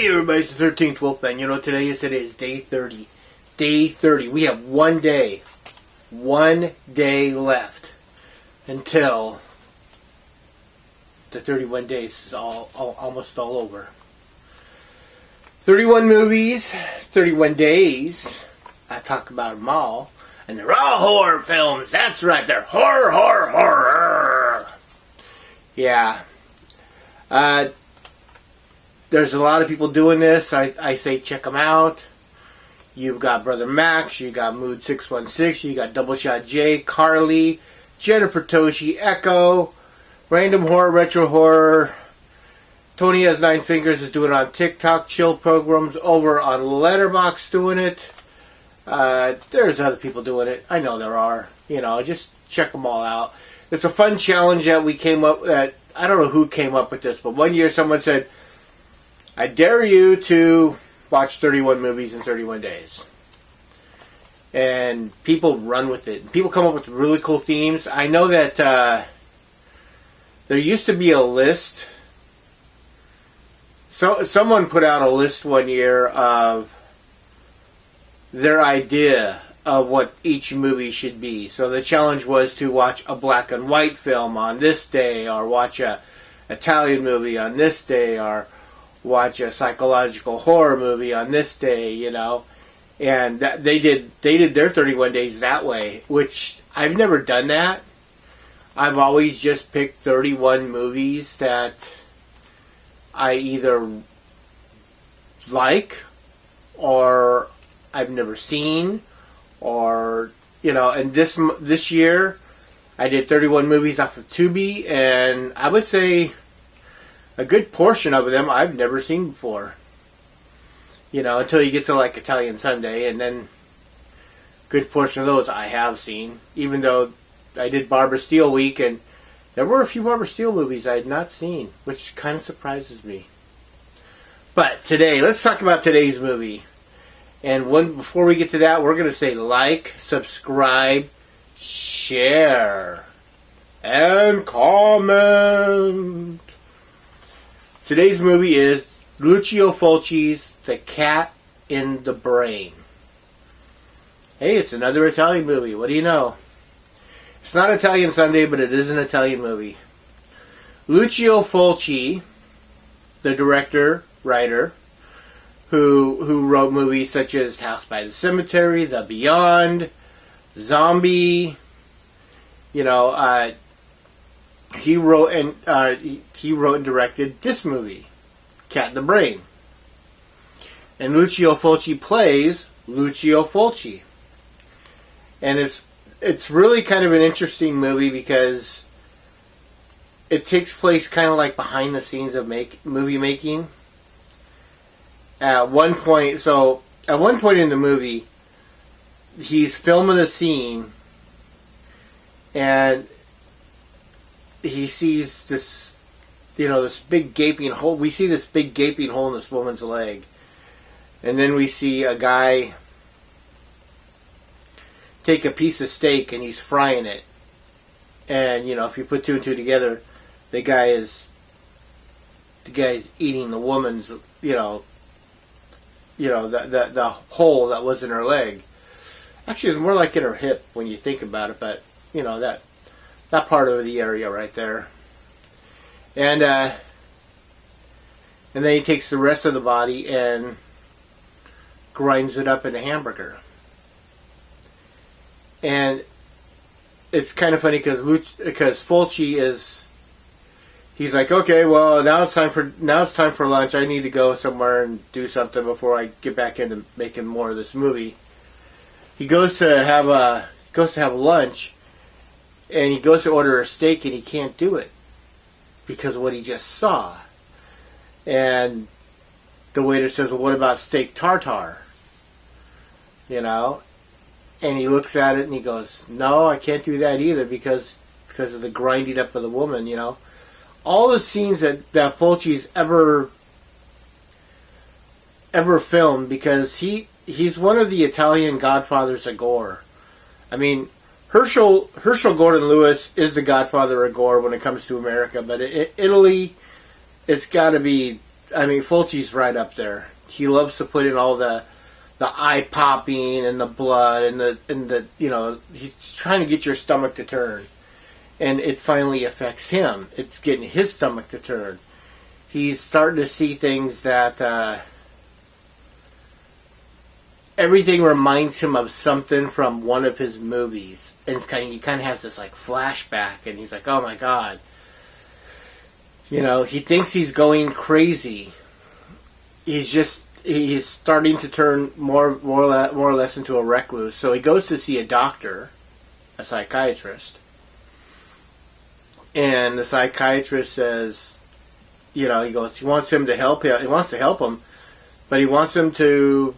everybody, it's the 13th Wolfman. You know what today is? Today is day 30. Day 30. We have one day left until the 31 days is almost all over. 31 movies, 31 days. I talk about them all. And they're all horror films. That's right. They're horror. Yeah. There's a lot of people doing this. I say check them out. You've got Brother Max. You got Mood 616. You got Double Shot J, Carly, Jennifer Toshi, Echo, Random Horror, Retro Horror. Tony Has Nine Fingers is doing it on TikTok. Chill Programs over on Letterboxd doing it. There's other people doing it. I know there are. You know, just check them all out. It's a fun challenge that we came up with. I don't know who came up with this, but one year someone said, I dare you to watch 31 movies in 31 days. And people run with it. People come up with really cool themes. I know that there used to be a list. So someone put out a list one year of their idea of what each movie should be. So the challenge was to watch a black and white film on this day, or watch a Italian movie on this day, or watch a psychological horror movie on this day, you know. And they did their 31 days that way, which I've never done that. I've always just picked 31 movies that I either like or I've never seen, or, you know. And this year I did 31 movies off of Tubi, and I would say a good portion of them I've never seen before. You know, until you get to like Italian Sunday, and then a good portion of those I have seen. Even though I did Barbara Steele week, and there were a few Barbara Steele movies I had not seen, which kind of surprises me. But today, let's talk about today's movie. And before we get to that, we're going to say like, subscribe, share, and comment. Today's movie is Lucio Fulci's The Cat in the Brain. Hey, it's another Italian movie. What do you know? It's not Italian Sunday, but it is an Italian movie. Lucio Fulci, the director, writer, who wrote movies such as House by the Cemetery, The Beyond, Zombie. You know, he wrote and directed this movie, Cat in the Brain. And Lucio Fulci plays Lucio Fulci. And it's really kind of an interesting movie because it takes place kind of like behind the scenes of movie making. At one point in the movie, he's filming a scene, and he sees this, this big gaping hole. We see this big gaping hole in this woman's leg. And then we see a guy take a piece of steak and he's frying it. And, if you put two and two together, the guy's eating the woman's, the hole that was in her leg. Actually, it's more like in her hip when you think about it, but, that part of the area right there. And then he takes the rest of the body and grinds it up in a hamburger. And it's kind of funny because Fulci he's like, okay, well, now it's time for lunch. I need to go somewhere and do something before I get back into making more of this movie. He goes to have lunch, and he goes to order a steak, and he can't do it because of what he just saw. And the waiter says, well, what about steak tartare? And he looks at it and he goes, no, I can't do that either because of the grinding up of the woman, All the scenes that Fulci's ever filmed, because he's one of the Italian godfathers of gore. I mean, Herschel Gordon Lewis is the godfather of gore when it comes to America, but Italy, it's got to be I mean, Fulci's right up there. He loves to put in all the eye popping and the blood and the you know, he's trying to get your stomach to turn. And it finally affects him. It's getting his stomach to turn. He's starting to see things that everything reminds him of something from one of his movies. And it's he kind of has this like flashback, and he's like, oh my god. You know, he thinks he's going crazy. He's starting to turn more or less into a recluse. So he goes to see a doctor, a psychiatrist. And the psychiatrist says, you know, he wants him to help him. He wants to help him, but he wants him to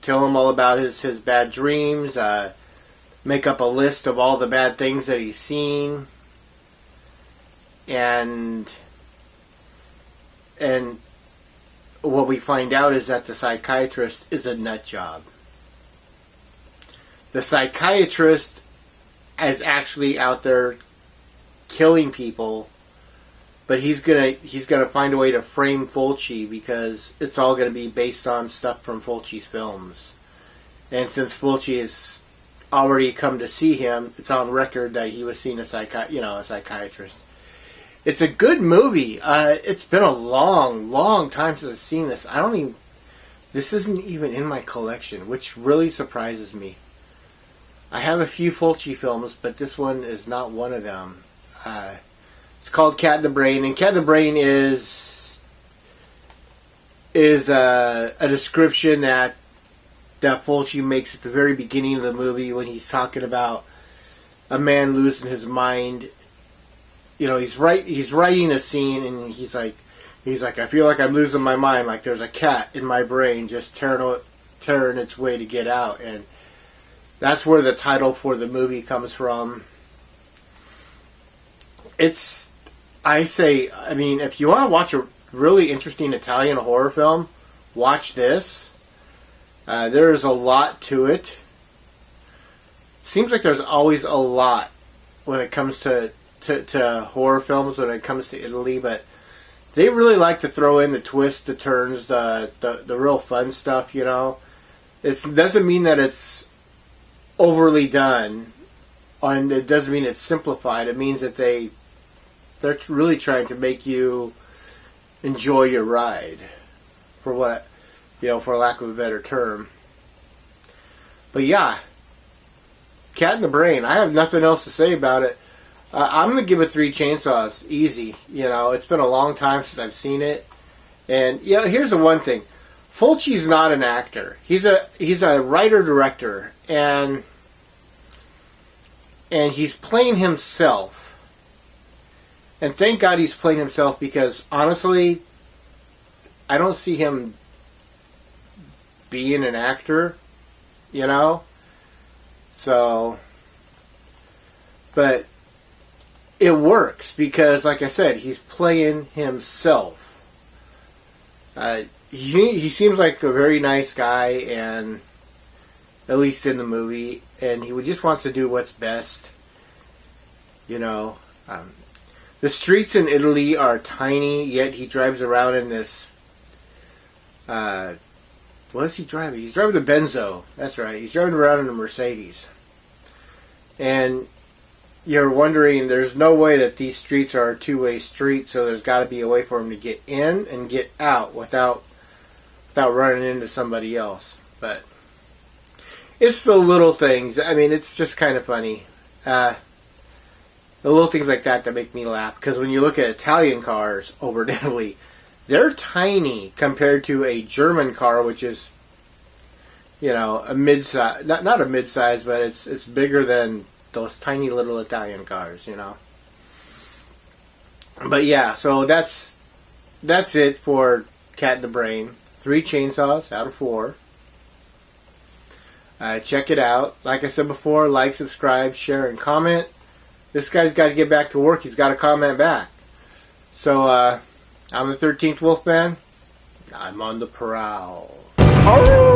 tell him all about his bad dreams, make up a list of all the bad things that he's seen, and what we find out is that the psychiatrist is a nut job. The psychiatrist is actually out there killing people, but he's gonna find a way to frame Fulci because it's all gonna be based on stuff from Fulci's films. And since Fulci has already come to see him, it's on record that he was seeing a psychiatrist. It's a good movie. It's been a long time since I've seen this. This isn't even in my collection, which really surprises me. I have a few Fulci films, but this one is not one of them. It's called Cat in the Brain, and Cat in the Brain is a description that Fulci makes at the very beginning of the movie when he's talking about a man losing his mind. You know, he's writing a scene, and he's like, I feel like I'm losing my mind, like there's a cat in my brain just tearing its way to get out, and that's where the title for the movie comes from. I mean, if you want to watch a really interesting Italian horror film, watch this. There's a lot to it. Seems like there's always a lot when it comes to horror films, when it comes to Italy, but they really like to throw in the twists, the turns, the real fun stuff, you know. It doesn't mean that it's overly done, and it doesn't mean it's simplified. It means that they're really trying to make you enjoy your ride, for lack of a better term. But yeah, Cat in the Brain. I have nothing else to say about it. I'm going to give it 3 chainsaws. Easy. You know, it's been a long time since I've seen it. And, you know, here's the one thing. Fulci's not an actor. He's a writer-director. And he's playing himself. And thank God he's playing himself, because, honestly, I don't see him being an actor, you know? So, but it works because, like I said, he's playing himself. He seems like a very nice guy, and at least in the movie, and he just wants to do what's best. You know, the streets in Italy are tiny, yet he drives around in this. What is he driving? He's driving the Benzo. That's right. He's driving around in a Mercedes. And you're wondering, there's no way that these streets are a two-way street, so there's got to be a way for him to get in and get out without running into somebody else. But it's the little things. I mean, it's just kind of funny. The little things like that make me laugh. Because when you look at Italian cars over in Italy, they're tiny compared to a German car, which is, you know, a mid-size. Not a mid-size, but it's bigger than those tiny little Italian cars, you know. But yeah, so that's it for Cat in the Brain. 3 chainsaws out of 4. Check it out. Like I said before, like, subscribe, share, and comment. This guy's got to get back to work. He's got to comment back. So, I'm the 13th Wolfman. I'm on the prowl. Oh!